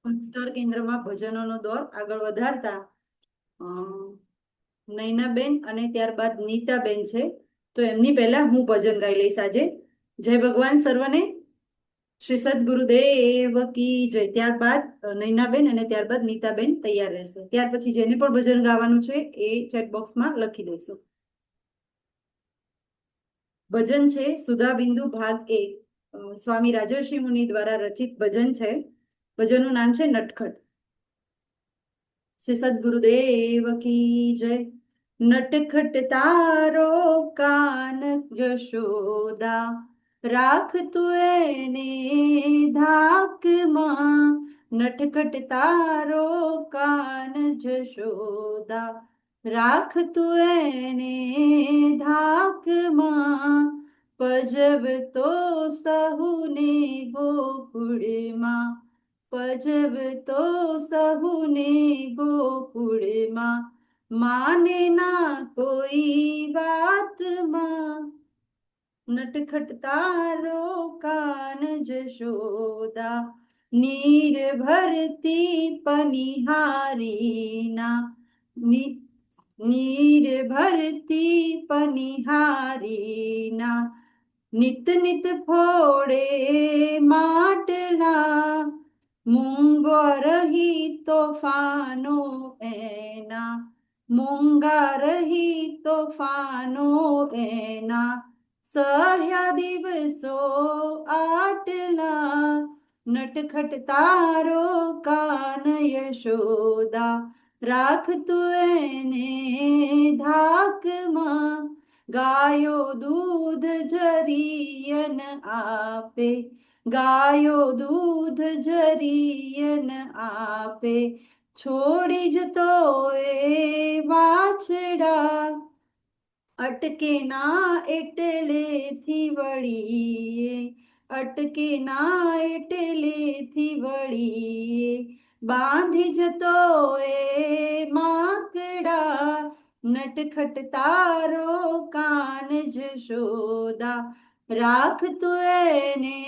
Star કેન્દ્રમાં ભજનોનો દોર આગળ વધારતા અ, નૈનાબેન અને ત્યારબાદ નીતાબેન છે. તો એમની પહેલા હું ભજન ગાઈ લઈશ આજે. જય ભગવાન સર્વને. શ્રી સદગુરુદેવ કી જય. ત્યારબાદ નૈનાબેન અને ત્યારબાદ નીતાબેન તૈયાર રહેશે. ત્યાર પછી જેને પણ ભજન ગાવાનું છે એ ચેટ બોક્સમાં લખી દઈશું. ભજન છે સુધાબિંદુ ભાગ 1. સ્વામી રાજર્ષિ મુનિ દ્વારા રચિત ભજન છે. ભજનનું નામ છે નટખટ. શ્રી સદગુરુદેવ કી જય. નટખટ તારો કાન જશોદા, રાખ તું એને ધાકમાં. નટખટ તારો કાન જશોદા, રાખ તું એને ધાકમાં. પજવતો સહુને ગોકુળમાં, પજવતો સહુને ગોકુળમાં. માને ના કોઈ વાતમાં, નટખટ તારો કાન જશોદા. નીર ભરતી પનિહારીના, નીર ભરતી પનિહારીના. નિત નિત ફોડે માટલા, મૂંગો રહી તોફાનો એના. મૂંગા રહી તોફાનો એના. સહ્યા દિવસો આટલા, નટખટ તારો કાન યશોદા, રાખ તું એને ધાકમાં. ગાયો દૂધ જરીયન આપે, ગાયો દૂધ જરીયન આપે. છોડી જતો એ વાછડા, અટકે ના એટલેથી વળીએ. અટકે ના એટલેથી વળીએ. બાંધી જતો એ માકડા, નટખટ તારો કાન જશોદા, રાખ તું એને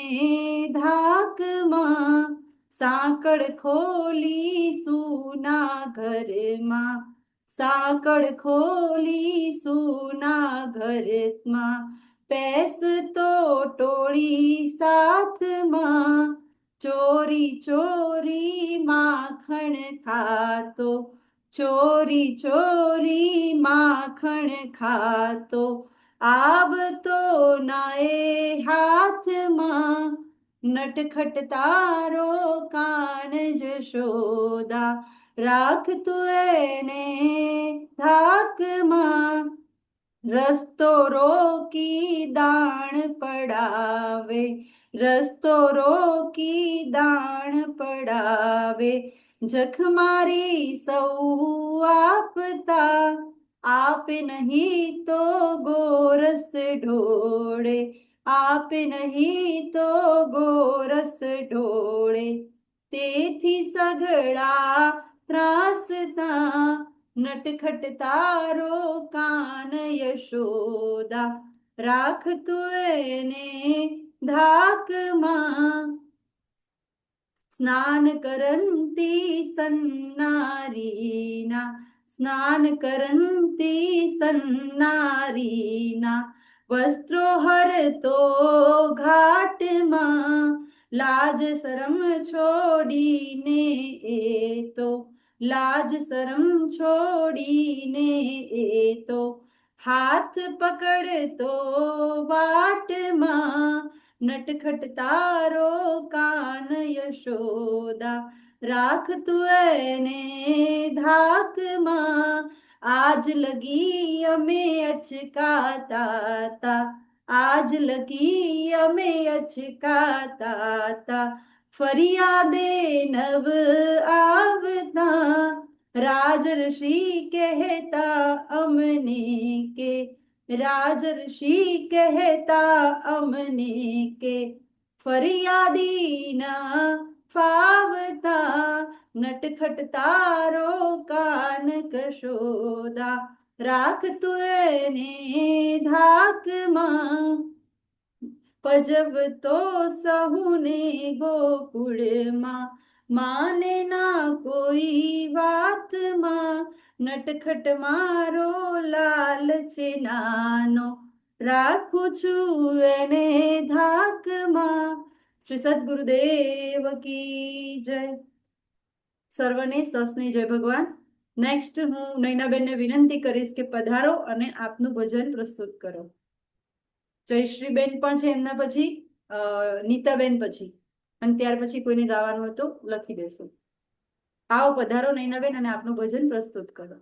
ધાકમાં. સાંકળ ખોલી સુના ઘરમાં, સાંકળ ખોલી સુના ઘરમાં. પેસતો ટોળી સાથમાં, ચોરી ચોરી માખણ ખાતો. ચોરી ચોરી માખણ ખાતો. આવતો ના એ હાથમાં, નટખટ તારો કાન જશોદા, રાખ તું એને ધાકમાં. રસ્તો રોકી દાણ પડાવે, રસ્તો રોકી દાણ પડાવે. જખ મારી સૌ આપતા, આપે નહીં તો ગોરસ ઢોળે. આપે નહીં તો ગોરસ ઢોળે. તેથી સગળા ત્રાસતા, નટખટ તારો કાન યશોદા, રાખ તું એને ધાકમાં. સ્નાન કરંતી સન્નારીના, સ્નાન કરંતી સન્નારીના. વસ્ત્રો હરતો ઘાટમાં, લાજ શરમ છોડીને એ તો. લાજ શરમ છોડીને એ તો. હાથ પકડતો વાટમાં, નટખટ તારો કાન યશોદા, રાખ તું એને ધાકમાં. આજ લગી અમે અચકાતા તા, આજ લગી અમે અચકાતા તા. ફરિયાદે નવ આવતા, રાજર્ષિ કહેતા અમને કે. રાજર્ષિ કહેતા અમને કે, ફરિયાદીના ફાવતા. નટખટ તારો કાન કશોદા, રાખ તું એને ધાકમાં. પજવતો સહુને ગોકુળમાં, માને ના કોઈ વાતમાં, નટખટ મારો લાલ છે નાનો, રાખું છું એને ધાકમાં. શ્રી સદગુરુદેવ કી જય. સર્વને સસની જય ભગવાન. નેક્સ્ટ હું નૈનાબેનને વિનંતી કરીશ કે પધારો અને આપનું ભજન પ્રસ્તુત કરો. જયશ્રીબેન પણ છે એમના પછી, નીતાબેન પછી, અને ત્યાર પછી કોઈને ગાવાનું હોય તો લખી દેશું. આવો પધારો નૈનાબેન અને આપનું ભજન પ્રસ્તુત કરો.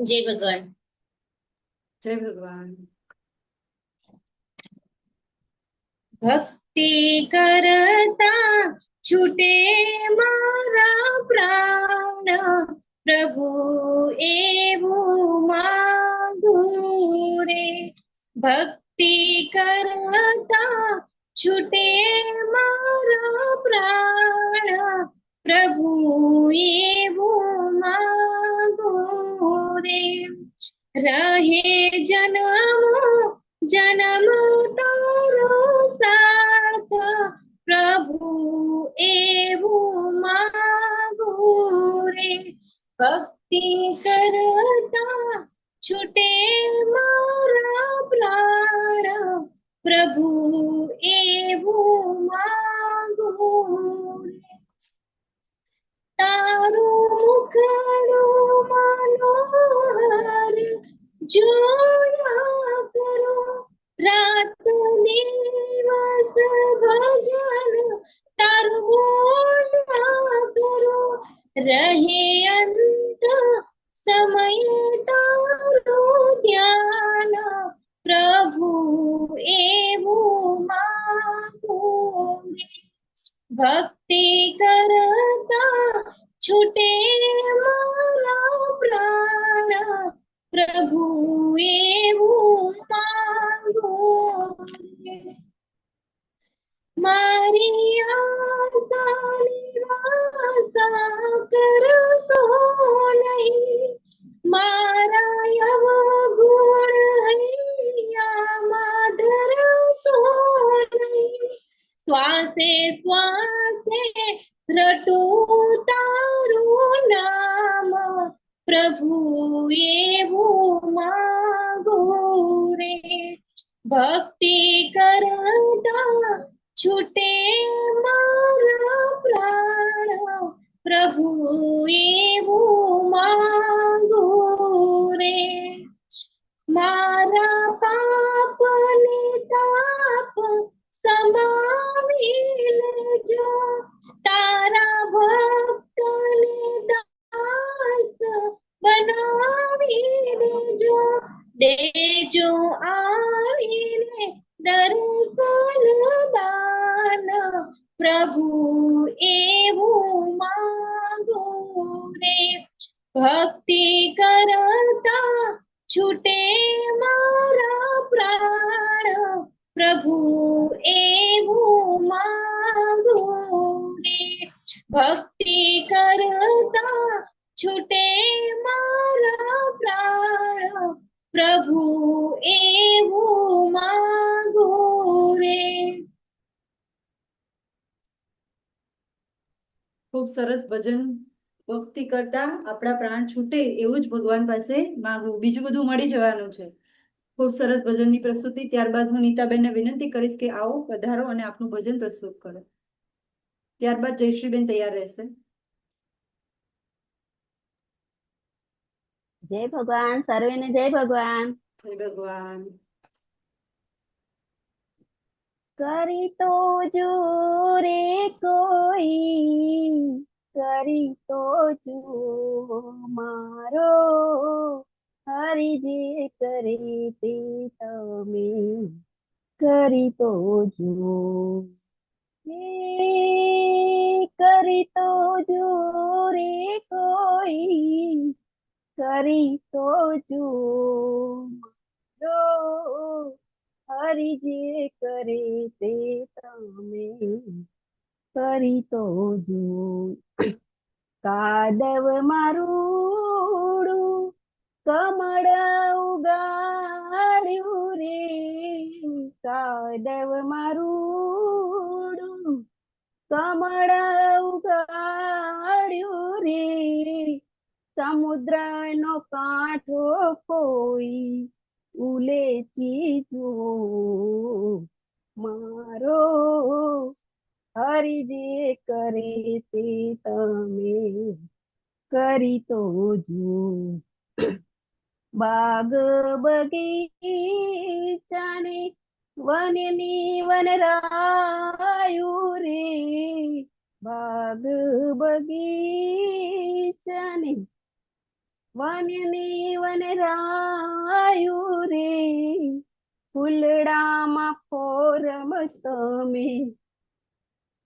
જય ભગવાન. જય ભગવાન. ભક્તિ કરતા છૂટે મારા પ્રાણ, પ્રભુ એવું માંગુ રે. ભક્તિ કરતા છૂટે મારા પ્રાણ, પ્રભુ એવું માંગુ રે. રહે જન્મ જન્મ તારો સાથ, પ્રભુ એવું માંગુ રે. ભક્તિ કરતા છૂટે મારા પ્રાણ, પ્રભુ એવું માંગુ રે. તારું મુખડું મનોહર જોયા કરો, રાત દિવસ ભજન તારું બોલ્યા કરો. રહે અંત સમય તારું ધ્યાન, પ્રભુ એવું માંગુ રે. ભક્તિ કરતા છૂટે મારા પ્રાણ, પ્રભુ એવું માંગુ રે. મારી આશાની આશા કરશો નહીં, મારા અવગુણ હૈયામાં ધરશો નહીં. શ્વાસે શ્વાસે રટું તારું નામ, પ્રભુ એવું માંગુ રે. ભક્તિ કરતા છૂટે મારા પ્રાણ, પ્રભુ એવું માંગુ રે. મારા પાપ ને તાપ સમાવી લેજો, તારા ભક્ત ને દાસ બનાવી દેજો. દેજો આવીને દર્શન દાન, પ્રભુ એવું માંગુ રે. ભક્તિ કરતા છૂટે મારા પ્રાણ, પ્રભુ એવું માંગુ રે. ભક્તિ કરતા છૂટે મારા પ્રાણ, પ્રભુ એવું માંગુ રે. ખૂબ સરસ ભજન. ભક્તિ કરતા આપણા પ્રાણ છૂટે એવું જ ભગવાન પાસે માંગવું, બીજું બધું મળી જવાનું છે. ખૂબ સરસ ભજનની પ્રસ્તુતિ. ત્યારબાદ હું નીતાબેનને વિનંતી કરીશ કે આવો પધારો અને આપનું ભજન પ્રસ્તુત કરો. ત્યારબાદ જયશ્રીબેન તૈયાર રહેશે. જય ભગવાન. સર્વેને જય ભગવાન. જય ભગવાન. કરી તો જો રે કોઈ, કરી તો જો મારો, હરી જે કરે તે તમે કરી તો જો. કરી તો જો રે કોઈ, કરી તો જો હરી જે કરે તે તમે કરી તો જો. કાદવ મારું કમળ ઉગાડ્યું રે, કાદવ મારું કમળ ઉગાડ્યું રે સમુદ્રનો કાંઠો કોઈ ઉલેચી જુઓ મારો હરી જે કરે તે તમે કરી તો જુઓ બાગ બગીચાને વનની વનરાયું રે બાગ બગીચાને વનની વનરાયું રે ફૂલડામાં ફોરમ તમે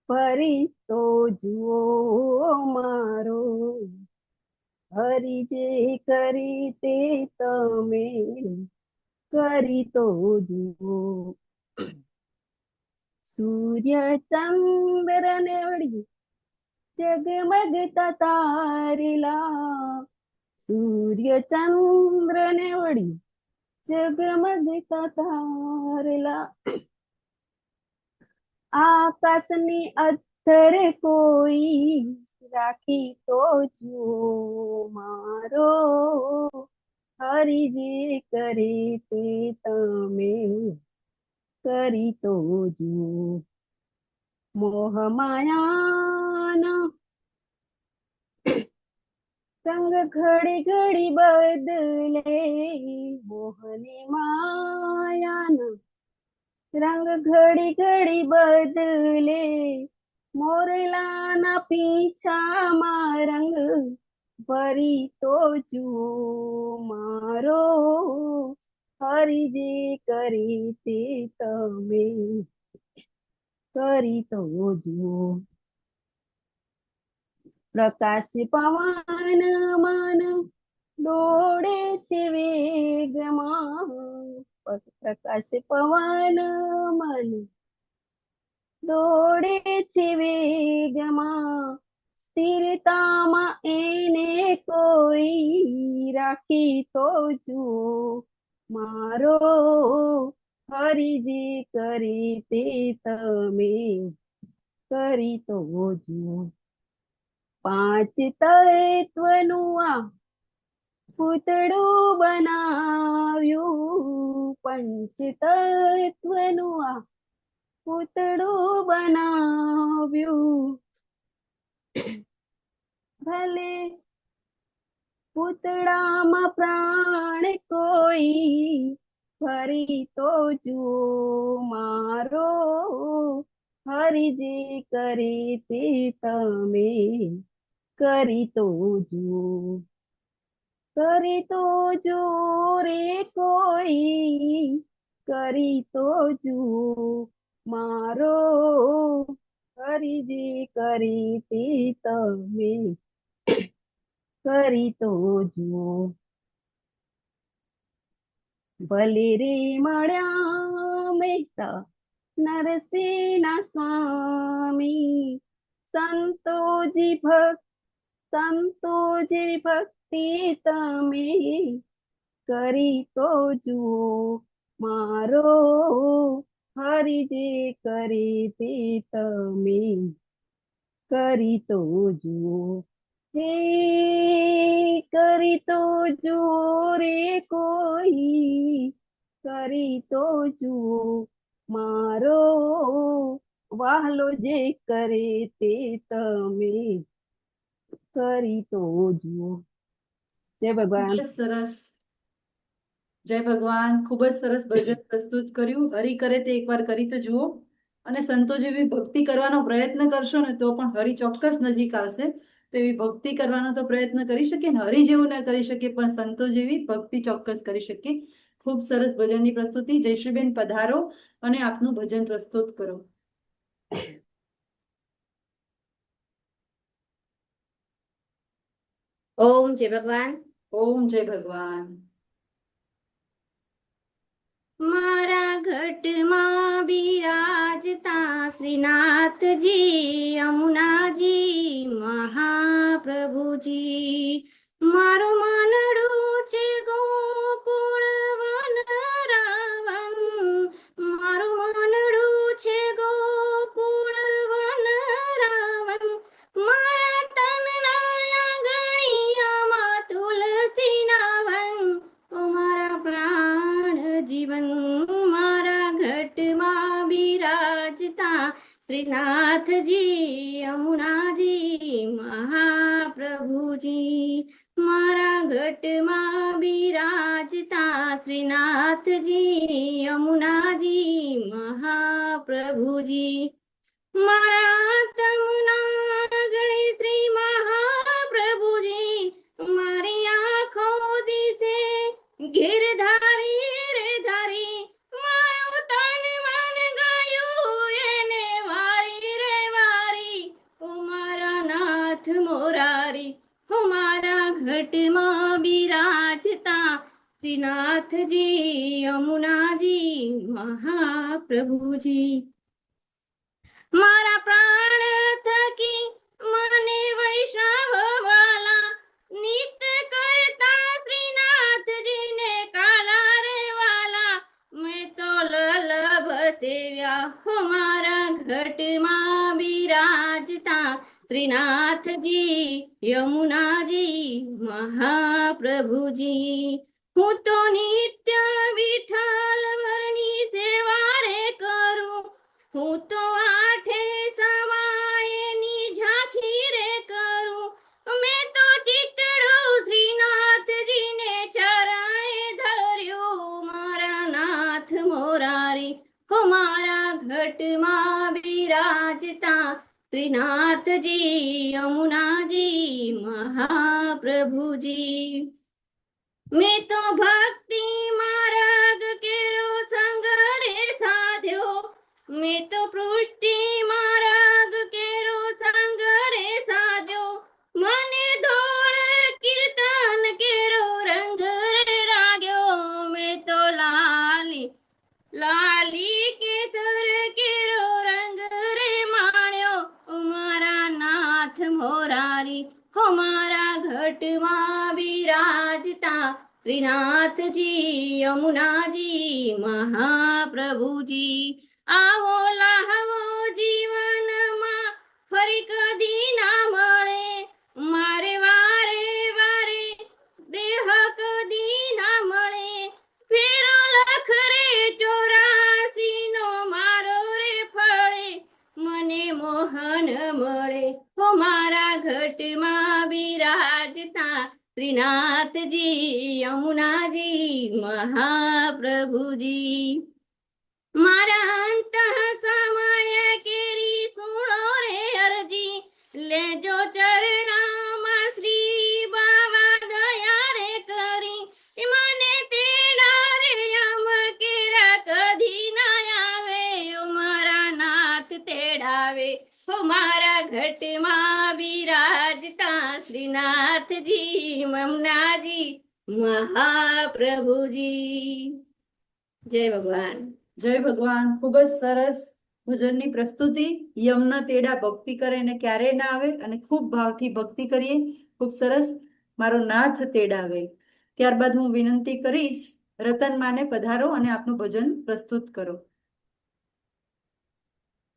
ફરી તો જુઓ મારો હરી જે કરી તે તમે કરી તો જુઓ સૂર્ય ચંદ્ર ને વળી જગમગતા તારેલા સૂર્ય ચંદ્ર ને વળી જગમગતા તારેલા આકાશની અધર કોઈ રાખી તો જુઓ મારો હરી જે કરે તે તમે કરી તો જુઓ મોહ માયાના સંગ ઘડી ઘડી બદલે મોહની માયાના રંગ ઘડી ઘડી બદલે મોરલાના પીછામાં રંગ ભરી તો જુઓ મારો હરી જે કરી તે તમે કરી તો જુઓ પ્રકાશ પવન મન દોડે છે વેગમાં પ્રકાશ પવન મન દોડે છે વેગમાં સ્થિરતામાં એને કોઈ રાખી તો જુઓ મારો હરી જે કરી તે તમે કરી તો જુઓ પાંચ તત્વનું આ પૂતળું બનાવ્યું પંચ તત્વનું આ પૂતળું બનાવ્યું ભલે પૂતળામાં પ્રાણ કોઈ ફરી તો જુઓ મારો હરી જે કરે તે તમે કરી તો જુઓ કરી તો જુઓ રે કોઈ કરી તો જુઓ મારો હરી જે કરી તે તમે કરી તો જુઓ ભલે રે મળ્યા મહેતા નરસિંહના સ્વામી સંતોજી ભક્તિ તમે કરી તો જુઓ મારો હરી જે કરી તે તમે કરી તો જુઓ હે કરી તો જુઓ રે કોઈ કરી તો જુઓ મારો વહાલો જે કરે તે તમે કરી તો જુઓ જય ભગવાન ખૂબ જ સરસ. જય ભગવાન. ખૂબ જ સરસ ભજન પ્રસ્તુત કર્યું. હરિ કરે તે એકવાર કરી તો જુઓ. અને સંતો જેવી ભક્તિ કરવાનો પ્રયત્ન કરશો ને તો પણ હરિ ચોક્કસ નજીક આવશે. તો એવી ભક્તિ કરવાનો તો પ્રયત્ન કરી શકીએ ને, હરિ જેવું ના કરી શકીએ પણ સંતો જેવી ભક્તિ ચોક્કસ કરી શકીએ. ખૂબ સરસ ભજનની પ્રસ્તુતિ. જયશ્રીબેન પધારો અને આપનું ભજન પ્રસ્તુત કરો. ઓમ જય ભગવાન. ઓમ જય ભગવાન. મારા ઘટમાં બિરાજતા શ્રીનાથજી યમુનાજી મહાપ્રભુજી મારું મનડું છે ગોકુળ વનરાવન મારું મનડું છે ગોકુળ વનરાવન શ્રીનાથજી યમુનાજી મહાપ્રભુજી મારા ઘટમાં બિરાજતા શ્રીનાથજી યમુનાજી મહાપ્રભુજી મારા તમના ગણે શ્રી મહાપ્રભુજી મારી આંખો દિશે ગિરધારી રે ધારી મારું તન મન ગાયું એને વારી રે વારી ઓ મારા નાથ મોરારી હો મારા ઘટમાં બિરાજતા શ્રીનાથજી યમુનાજી મહાપ્રભુજી મારા પ્રાણ થકી મને વૈષ્ણવ વાલા નિત્ય કરતા શ્રીનાથજીને કાલા રે વાલા મેં તો લલભ સેવ્યા હો મારા ઘટમાં બિરાજતા શ્રીનાથજી યમુનાજી મહાપ્રભુજી હું તો નિત્ય વિઠ્ઠલ વરની સેવા રે કરું હું તો આઠે સમાયની ઝાંખી રે કરું મેં તો ચિતડું શ્રીનાથજીને ચરણે ધર્યું મારા નાથ મોરારી હો મારા ઘટમાં બિરાજતા શ્રીનાથજી યમુનાજી મહાપ્રભુજી મેં તો ભક્તિ માર્ગ કેરો સંગ રે સાધ્યો મેં તો પૃષ્ટિ માર્ગ કેરો સંગ રે સાધ્યો મને ધોળ કીર્તન કેરો રંગ રે રાગ્યો મેં તો લાલી કેસર કેરો રંગ રે માણ્યો મારા નાથ મોરારી હો મારા ઘટમાં બિરાજતા શ્રીનાથજી યમુનાજી મહાપ્રભુજી આવો લાહવો જીવનમાં ફરી કદી ના મળે મારે વારે વારે દેહ કદી ના મળે ફેરો લખ રે 84 નો મારો રે ફળે મને મોહન મળે હો મારા ઘટમાં બિરાજતા શ્રીનાથજી યમુનાજી મહાપ્રભુજી મારા અંત સમય કેરી સુણો રે અરજી લેજો ચરણામાં શ્રી બાવા દયા રે કરી મને તેડા રે યમ કેરા કદી ના આવે ઓ મારા નાથ તેડાવે હો મારા ઘટમાં બિરાજતા શ્રીનાથજી યમુનાજી મહાપ્રભુજી જય ભગવાન જય ભગવાન. ખૂબ જ સરસ ભજનની પ્રસ્તુતિ. યમના તેડા ભક્તિ કરે ને ક્યારેય ના આવે અને ખૂબ ભાવથી ભક્તિ કરીએ. ખૂબ સરસ. મારો નાથ તેડાવે. ત્યારબાદ હું વિનંતી કરીશ રતન માને પધારો અને આપનું ભજન પ્રસ્તુત કરો.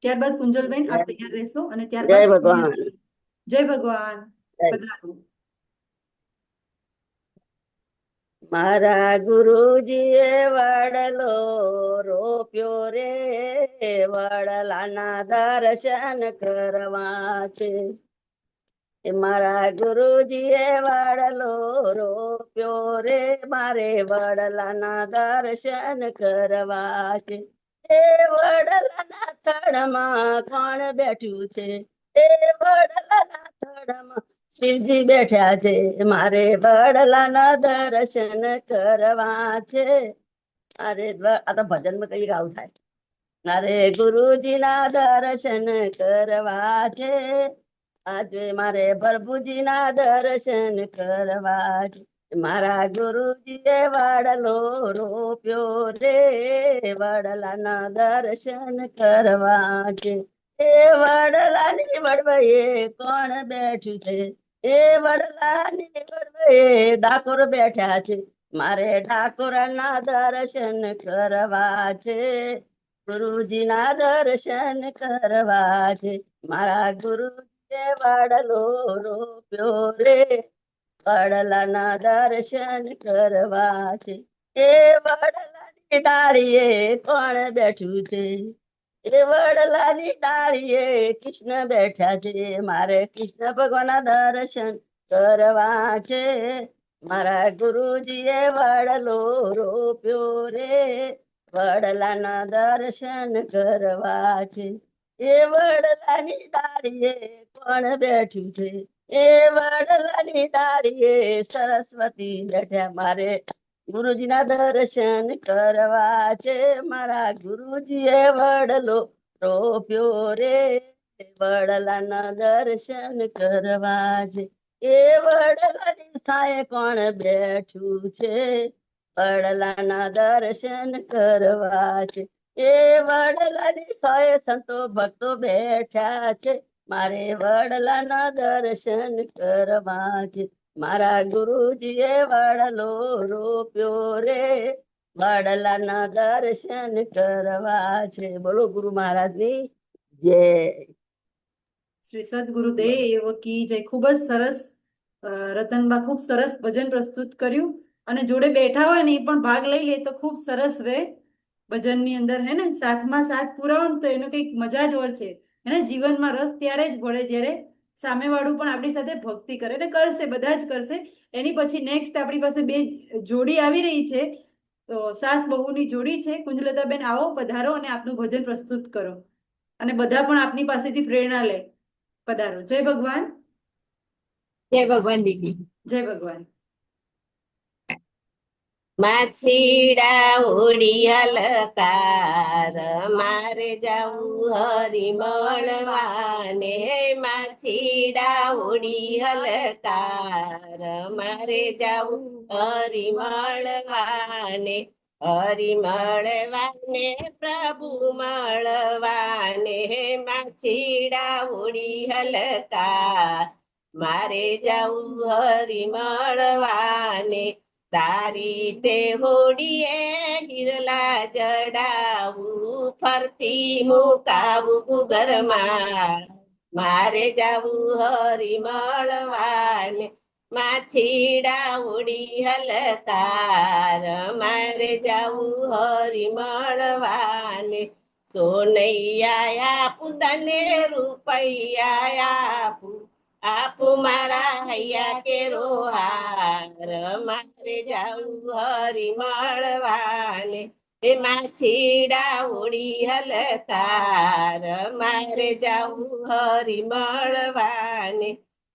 ત્યારબાદ કુંજલબેન આપ તૈયાર રહેશો અને જય ત્યારબાદ ભગવાન. જય ભગવાન. જય. પધારો. મારા ગુરુજીએ વડલો રોપ્યો રે વડલાના દર્શન કરવા છે મારા ગુરુજીએ વડલો રોપ્યો રે મારે વડલાના દર્શન કરવા છે એ વડલાના થડમાં કોણ બેઠું છે એ વડલાના થડમાં શિવજી બેઠા છે મારે વડલાના દર્શન કરવા છે અરે આ તો ભજનમાં કઈ આવું થાય મારે ગુરુજીના દર્શન કરવા છે આજે મારે પ્રભુજીના દર્શન કરવા છે મારા ગુરુજીએ વડલો રોપ્યો રે વડલાના દર્શન કરવા છે એ વડલાની વડવાએ કોણ બેઠું છે એ વડલાની વડવાએ ડાકોર બેઠા છે મારે ડાકોરના દર્શન કરવા છે ગુરુજીના દર્શન કરવા છે મારા ગુરુજીએ વડલો રોપ્યો રે વડલાના દર્શન કરવા છે એ વડલાની ડાળીએ કોણ બેઠું છે એ વડલાની ડાળીએ કૃષ્ણ બેઠા છે, મારે કૃષ્ણ ભગવાનના દર્શન કરવા છે. મારા ગુરુજીએ વડલો રોપ્યો રે, વડલાના દર્શન કરવા છે. એ વડલાની ડાળીએ કોણ બેઠું છે, એ વડલાની ડાળીએ સરસ્વતી બેઠા, મારે ગુરુજીના દર્શન કરવા છે. મારા ગુરુજીએ વડલો રોપ્યો રે, વડલાના દર્શન કરવા છે. એ વડલાની સાયે કોણ બેઠું છે, વડલાના દર્શન કરવા છે. એ વડલાની સાયે સંતો ભક્તો બેઠા છે, મારે વડલાના દર્શન કરવા છે. મારા ગુરુજીએ વડલો રોપ્યો રે, વડલાના દર્શન કરવા છે. બોલો ગુરુ મહારાજની જય. શ્રી સદગુરુદેવ કી જય. ખૂબ જ સરસ રતનબા, ખૂબ સરસ ભજન પ્રસ્તુત કર્યું. અને જોડે બેઠા હોય ને એ પણ ભાગ લઈ લે તો ખૂબ સરસ રહે ભજનની અંદર, હે ને. સાથમાં સાથ પુરાવો ને તો એનો કંઈક મજા જ ઓર છે, હે ને. જીવનમાં રસ ત્યારે જ પડે જ્યારે સામેવાળું પણ આપણી સાથે ભક્તિ કરે, ને કરશે, બધા જ કરશે. એની પછી નેક્સ્ટ આપણી પાસે બે જોડી આવી રહી છે, તો સાસ બહુની જોડી છે. કુંજલતાબેન, આવો, પધારો અને આપનું ભજન પ્રસ્તુત કરો, અને બધા પણ આપની પાસેથી પ્રેરણા લે. પધારો. જય ભગવાન. જય ભગવાન દીદી. જય ભગવાન. માછીડા ઉડી હલકાર, મારે જાવું હરી મળવાને. માછીડા ઉડી હલકાર, મારે જાવું હરી મળવાને. હરી મળવાને, પ્રભુ મળવાને. માછીડા ઉડી હલકાર, મારે જાવું હરી મળવાને. તારી તે હોડીએ હિરલા જડાવું, ફરતી મુકાવું ઘરમાં. મારે જાવું હરી મળવાને. માછીડા ઉડી હલકાર, મારે જાવું હરી મળવાને. સોનૈયા આપું તને રૂપૈયા આપું, આપું મારા હૈયા કેરો હાર. મારે જાવું હરી મળવાને. એ માછીડા ઉડી હલકાર, મારે જાવું હરી મળવાને.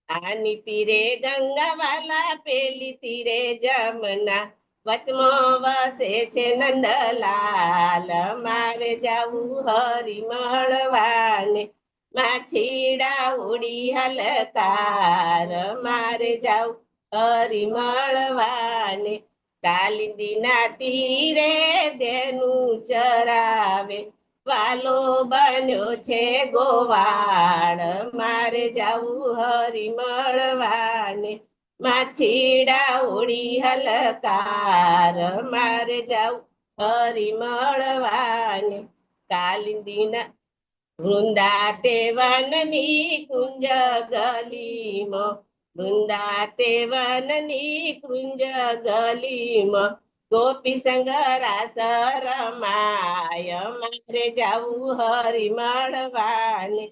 આની તીરે ગંગાવાલા, પેલી તીરે જમના, વચમાં વસે છે નંદલાલ. મારે જાવું હરી મળવાને. માછીડા ઉડી હલકાર, મારે જાવું હરી મળવાને. કાલિંદીના તીરે દેનું ચરાવે, વાલો બન્યો છે ગોવાળ. મારે જાવું હરી મળવાને. માછીડા ઉડી હલકાર, મારે જાવું હરી મળવાને. કાલિંદીના વૃંદાતે વનની કુંજ ગલીમાં, વૃંદાતે વનની કુંજ ગલીમાં, ગોપી સંગરાસ રમાય. મારે જાવું હરી મળવાને.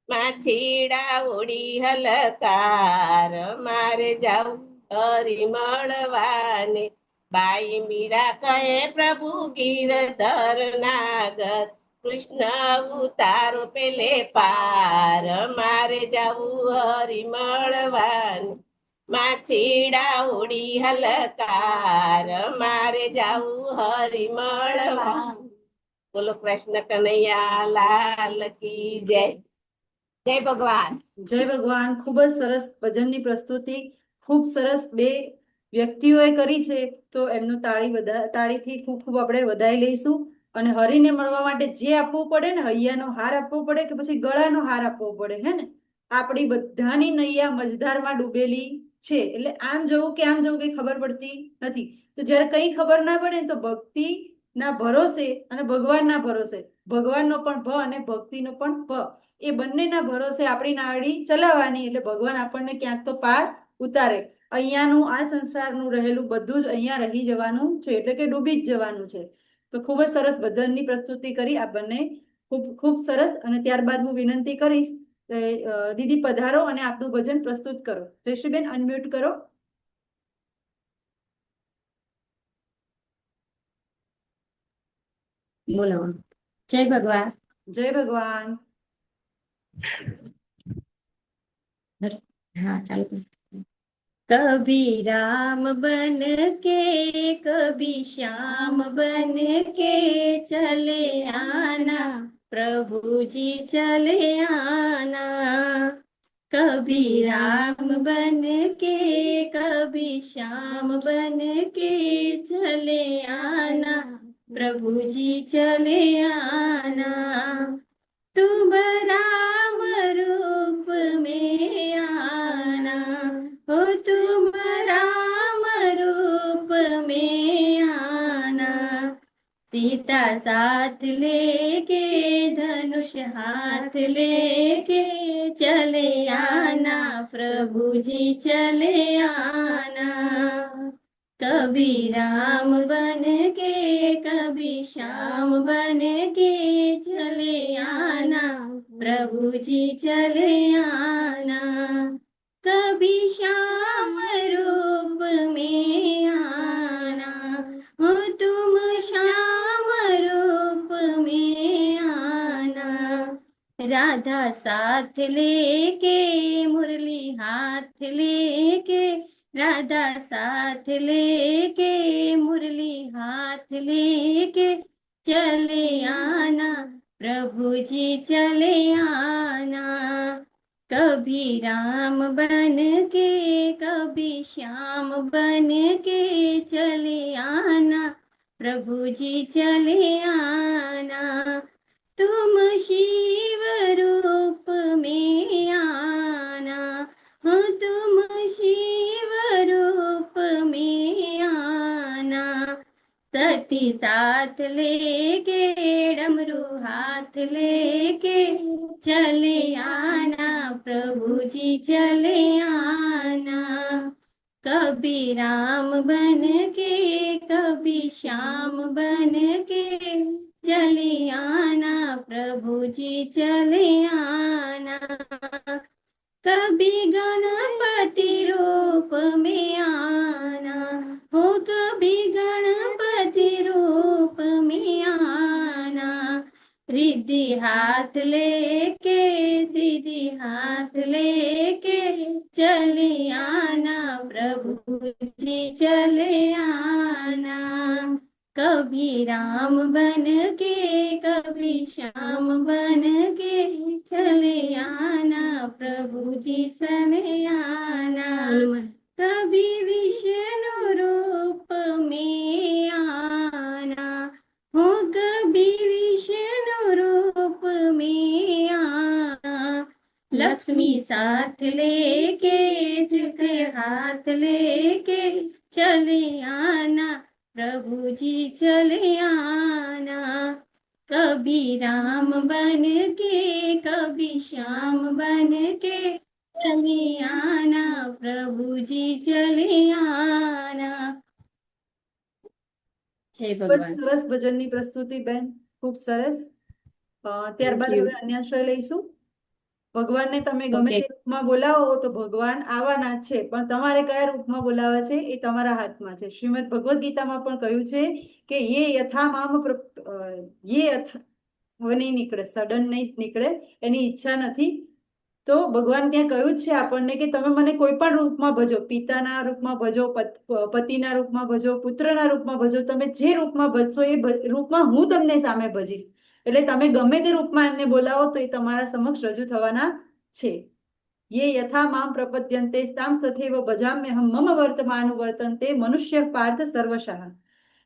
માછીડા ઉડી હલકાર, મારે જાવું હરી મળવાને. બાઈ મીરા કહે પ્રભુ ગિરધર નાગર, કૃષ્ણ ઉતારો પેલે પાર. મારે જાવું હરી મળવાને. માછીડા ઉડી હલકાર, મારે જાવું હરી મળવાને. બોલો કૃષ્ણ કનૈયા લાલ કી જય. જય ભગવાન. જય ભગવાન. ખૂબ જ સરસ ભજનની પ્રસ્તુતિ, ખૂબ સરસ. બે વ્યક્તિઓએ કરી છે, તો એમનું તાળીથી ખૂબ ખૂબ આપણે વધાઈ લઈશું. અને હરિને મળવા માટે જે આપવું પડે ને, હૈયાનો હાર આપવો પડે કે પછી ગળાનો હાર આપવો પડે, હે ને. આપણી બધાની નૈયા મજધારમાં ડૂબેલી છે, એટલે આમ જવું કે આમ જવું કંઈ ખબર પડતી નથી. તો જ્યારે કંઈ ખબર ના પડે ને, તો ભક્તિના ભરોસે અને ભગવાનના ભરોસે, ભગવાનનો પણ ભ અને ભક્તિનો પણ ભ, એ બંનેના ભરોસે આપણી નાડી ચલાવવાની, એટલે ભગવાન આપણને ક્યાંક તો પાર ઉતારે. અહીંયાનું આ સંસારનું રહેલું બધું જ અહીંયા રહી જવાનું છે, એટલે કે ડૂબી જ જવાનું છે. તો ખૂબ જ સરસ ભજનની પ્રસ્તુતિ કરી આ બંને. ખૂબ ખૂબ સરસ. અને ત્યારબાદ હું વિનંતી કરીશ કે દીદી પધારો અને આપનું ભજન પ્રસ્તુત કરો. જયશ્રીબેન અનમ્યુટ કરો. બોલો. જય ભગવાન. જય ભગવાન. हाँ चालू कर। कभी राम बन के कभी श्याम बन के चले आना प्रभु जी चले आना। कभी राम बन के कभी श्याम बन के चले आना प्रभु जी चले आना। तुम राम रूप में आना हो तुम राम रूप में आना। सीता साथ लेके धनुष हाथ लेके चले आना प्रभु जी चले आना। कभी राम बन के कभी श्याम बन के चले आना प्रभु जी चले आना। कभी श्याम रूप में आना हो तुम श्याम रूप में आना। राधा साथ लेके मुरली हाथ लेके राधा साथ लेके मुरली हाथ लेके चले आना प्रभु जी चले आना। कभी राम बन के कभी श्याम बन के चले आना प्रभु जी चले आना। तुम शिव रूप में आना हो तुम शिव रूप में आना। सती साथ लेके डमरू हाथ लेके चले आना प्रभु जी चले आना। कभी राम बन के कभी श्याम बन के चले आना प्रभु जी चले आना। कभी गणपति रूप में आना हो कभी गणपति रूप में आना। रिद्धि हाथ लेके सीधी हाथ लेके चले आना प्रभु जी चले आना। कभी राम बन के कभी श्याम बन के चले आना प्रभु जी चले आना। कभी विष्णु रूप में आना हो कभी विष्णु रूप में आना। लक्ष्मी साथ लेके झुके हाथ लेके चले आना प्रभु जी चले आना। कभी राम बन के कभी श्याम बन के चले आना प्रभु जी चले आना। जय ખૂબ જ भगवान। સરસ ભજનની પ્રસ્તુતિ બેન, ખૂબ સરસ. ત્યારબાદ Thank you. હવે અન્યાશ્રય લઈશું. ભગવાનને તમે ગમે Okay. તે રૂપમાં બોલાવો તો ભગવાન આવવાના જ છે, પણ તમારે કયા રૂપમાં બોલાવા છે એ તમારા હાથમાં છે. શ્રીમદ ભગવદ્ ગીતામાં પણ કહ્યું છે કે યે યથા મામ યે યથા હવે નહીં નીકળે, સડન નહીં નીકળે, એની ઈચ્છા નથી. તો ભગવાન ત્યાં કહ્યું જ છે આપણને કે તમે મને કોઈ પણ રૂપમાં ભજો, પિતાના રૂપમાં ભજો, પતિના રૂપમાં ભજો, પુત્રના રૂપમાં ભજો, તમે જે રૂપમાં ભજશો એ રૂપમાં હું તમને સામે ભજીશ. એટલે તમે ગમે તે રૂપમાં એમને બોલાવો તો એ તમારા સમક્ષ રજૂ થવાના છે. યે યથા મામ પ્રપદ્યન્તે તામ તથૈવ ભજામ્યહમ મમ વર્તમાનું વર્તન્તે મનુષ્ય પાર્થ સર્વશઃ.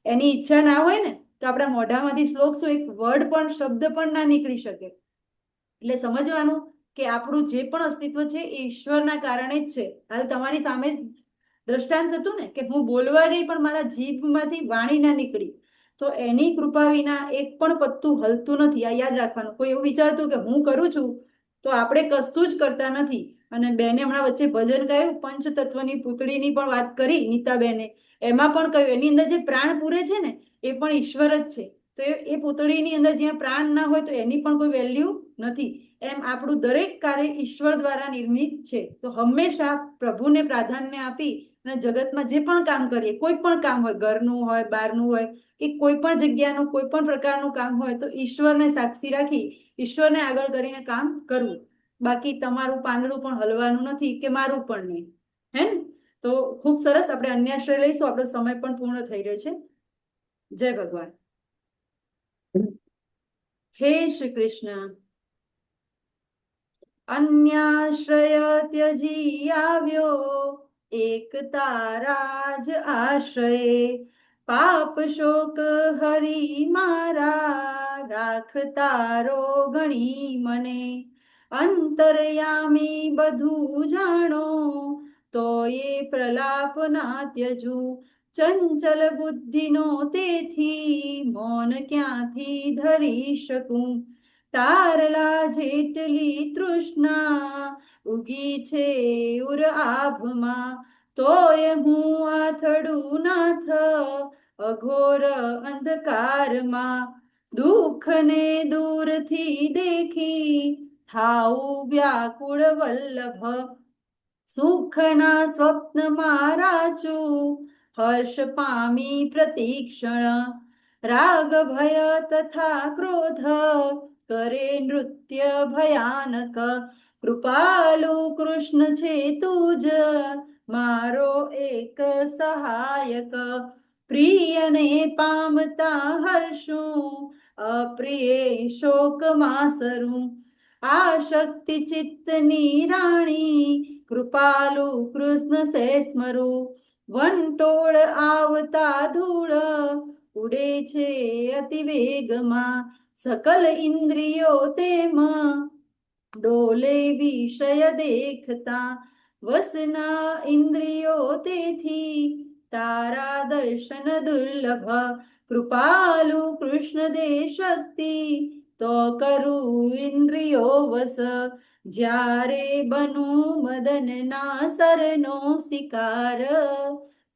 એની ઈચ્છા ના હોય ને તો આપણા મોઢામાંથી શ્લોક શું એક વર્ડ પણ શબ્દ પણ ના નીકળી શકે. એટલે સમજવાનું કે આપણું જે પણ અસ્તિત્વ છે એ ઈશ્વરના કારણે જ છે. હાલ તમારી સામે દ્રષ્ટાંત હતું ને કે હું બોલવા ગઈ પણ મારા જીભમાંથી વાણી ના નીકળી, તો એની કૃપા વિના એક પણ પત્તું હલતું નથી. આ યાદ રાખવાનું. કોઈ એવું વિચારતું કે હું કરું છું તો આપણે કશું જ કરતા નથી. અને બેને હમણાં વચ્ચે ભજન ગાયું, પંચતત્વની પૂતળીની પણ વાત કરી નીતાબેને, એમાં પણ કહ્યું એની અંદર જે પ્રાણ પૂરે છે ને એ પણ ઈશ્વર જ છે. તો એ પૂતળીની અંદર જ્યાં પ્રાણ ના હોય તો એની પણ કોઈ વેલ્યુ નથી. એમ આપણું દરેક કાર્ય ઈશ્વર દ્વારા નિર્મિત છે. તો હંમેશા પ્રભુને પ્રાધાન્ય આપી અને જગતમાં જે પણ કામ કરીએ, કોઈ પણ કામ હોય, ઘરનું હોય, બહારનું હોય, કે કોઈ પણ જગ્યાનું કોઈ પણ પ્રકારનું કામ હોય, તો ઈશ્વરને સાક્ષી રાખી ઈશ્વરને આગળ કરીને કામ કરવું. બાકી તમારું પાંદડું પણ હલવાનું નથી કે મારું પણ નહીં. હે ને? તો ખૂબ સરસ. આપણે અન્યાશ્રય લઈશું. આપણો સમય પણ પૂર્ણ થઈ રહ્યો છે. જય ભગવાન. હે શ્રી કૃષ્ણ. અન્યાશ્રય ત્યજી આવ્યો, એક તારા જ આશ્રયે. પાપ શોક હરી મારા, રાખ તારો ગણી મને. અંતરયામી બધું જાણો, તો એ પ્રલાપ ના ત્યજું. ચંચલ બુદ્ધિનો તેથી, મૌન ક્યાંથી ધરી શકું. તારલા જેટલી તૃષ્ણા ઉગી છે ઉર આભમાં, તોય હું આથડું નાથ અઘોર અંધકારમાં. દુઃખને દૂરથી દેખી થાઉં વ્યાકુળ વલ્લભ. સુખના સ્વપ્નમાં રાચું, હર્ષ પામી પ્રતિક્ષણ. રાગ ભય તથા ક્રોધ કરે નૃત્ય ભયાનક. કૃપાલુ કૃષ્ણ છે તુજ, મારો એક સહાયક. પ્રિયને પામતા હર્ષું, અપ્રિયે શોકમાં સરું. આશક્તિ ચિત્તની રાણી, કૃપાલુ કૃષ્ણ સે સ્મરું. વંટોળ આવતા ધૂળ ઉડે છે અતિ વેગમાં. સકલ ઇન્દ્રિયો તેમાં ડોલે વિષય દેખતા. વસના ઇન્દ્રિયો તેથી તારા દર્શન દુર્લભ. કૃપાલુ કૃષ્ણ દે શક્તિ, તો કરું ઇન્દ્રિયો વસ. જ્યારે બનું મદન ના સરનો શિકાર,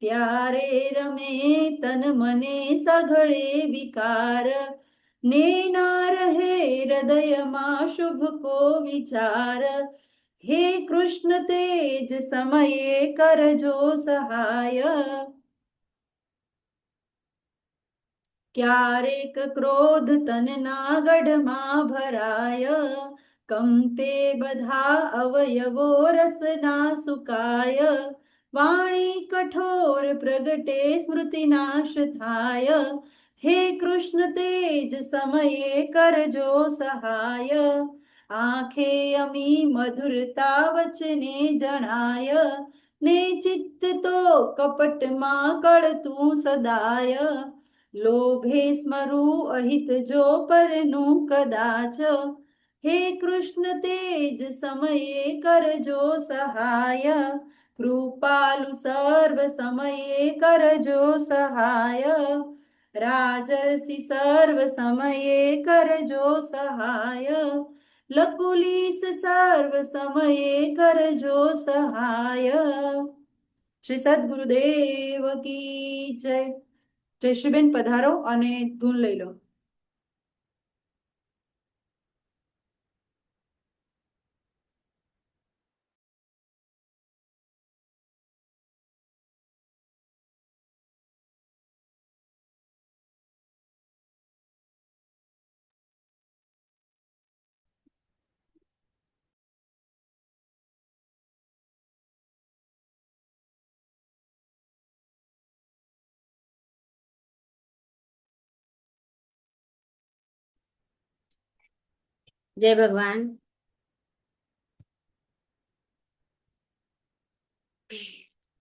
ત્યારે રમે તન મને સઘળે વિકાર. ને ના રહે હૃદયમાં શુભ કો વિચાર. હે કૃષ્ણ તેજ સમયે કરજો સહાય. ક્યારેક ક્રોધ તનના ગઢમાં ભરાય, કંપે બધા અવયવો રસના સુકાય. વાણી કઠોર પ્રગટે સ્મૃતિ નાશ થાય. હે કૃષ્ણ તેજ સમયે કરજો સહાય. આંખે અમી મધુરતા વચને જણાય, ને ચિત્ત તો કપટમાં કળતું સદાય. લોભે સ્મરું અહિત જો પરનું કદાચ, હે કૃષ્ણ તેજ સમયે કરજો સહાય. કૃપાલુ સર્વ સમયે કરજો સહાય. રાજર્ષિ સર્વ સમયે કરજો સહાય. લકુલીસ સર્વ સમયે કરજો સહાય. શ્રી સદગુરુદેવ કી જય. જયશ્રીબેન પધારો અને ધૂન લઈ લો. જય ભગવાન.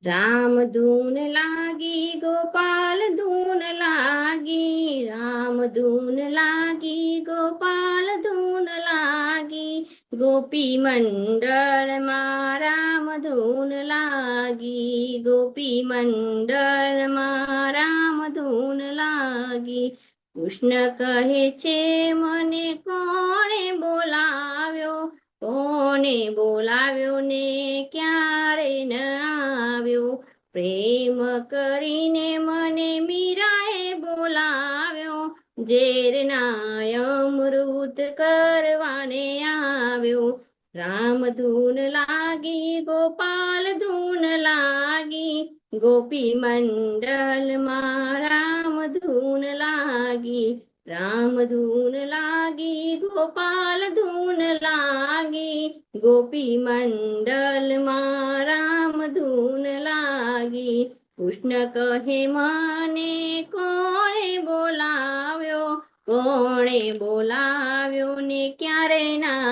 રામ ધૂન લાગી, ગોપાલ ધૂન લાગી. રામ ધૂન લાગી, ગોપાલ ધૂન લાગી. ગોપી મંડળમાં રામ ધૂન લાગી. ગોપી મંડળમાં રામ ધૂન લાગી. કૃષ્ણ કહે છે મને કોણે બોલાવ્યો, કોને બોલાવ્યો ને ક્યારે ન આવ્યો. પ્રેમ કરીને મને મીરાએ બોલાવ્યો, ઝેરના અમૃત કરવાને આવ્યો. રામ ધૂન લાગી ગોપાલ ધૂન લાગી, ગોપી મંડલમાં રામ ધૂન લાગી. રામ ધૂન લાગી ગોપાલ ધૂન લાગી, ગોપી મંડલમાં રામ ધૂન લાગી. કૃષ્ણ કહે મને કોણે બોલાવ્યો, કોણે બોલાવ્યો ને ક્યારે ના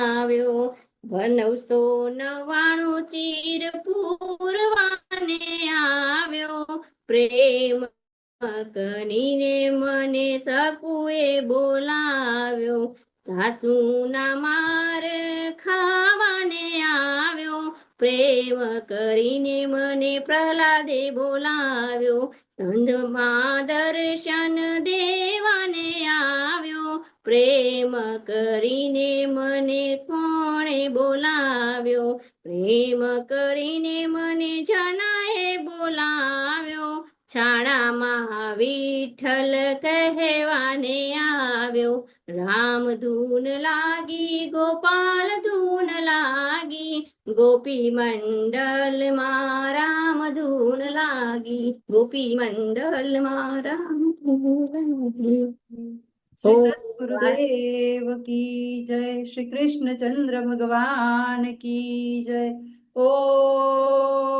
આવ્યો. 999 ચીર પૂરવાને આવ્યો, પ્રેમ કરીને મને સકુએ બોલાવ્યો. સાસુના માર ખાવાને આવ્યો, પ્રેમ કરીને મને પ્રહલાદે બોલાવ્યો. સંધમાં દર્શન દેવાને આવ્યો, પ્રેમ કરીને મને કોણે બોલાવ્યો. પ્રેમ કરીને મને જનાએ બોલાવ્યો, છાણામાં વિઠ્ઠલ કહેવાને આવ્યો. રામ ધૂન લાગી ગોપાલ ધૂન લાગી, ગોપી મંડલમાં રામ ધૂન લાગી, ગોપી મંડલમાં રામ ધૂન લાગી. શ્રી સદગુરુદેવ કી જય, શ્રી કૃષ્ણચંદ્ર ભગવાન કી જય. ઓમ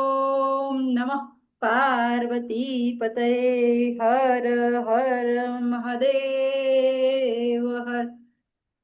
નમઃ પાર્વતી પતये, હર હર મહાદેવ હર.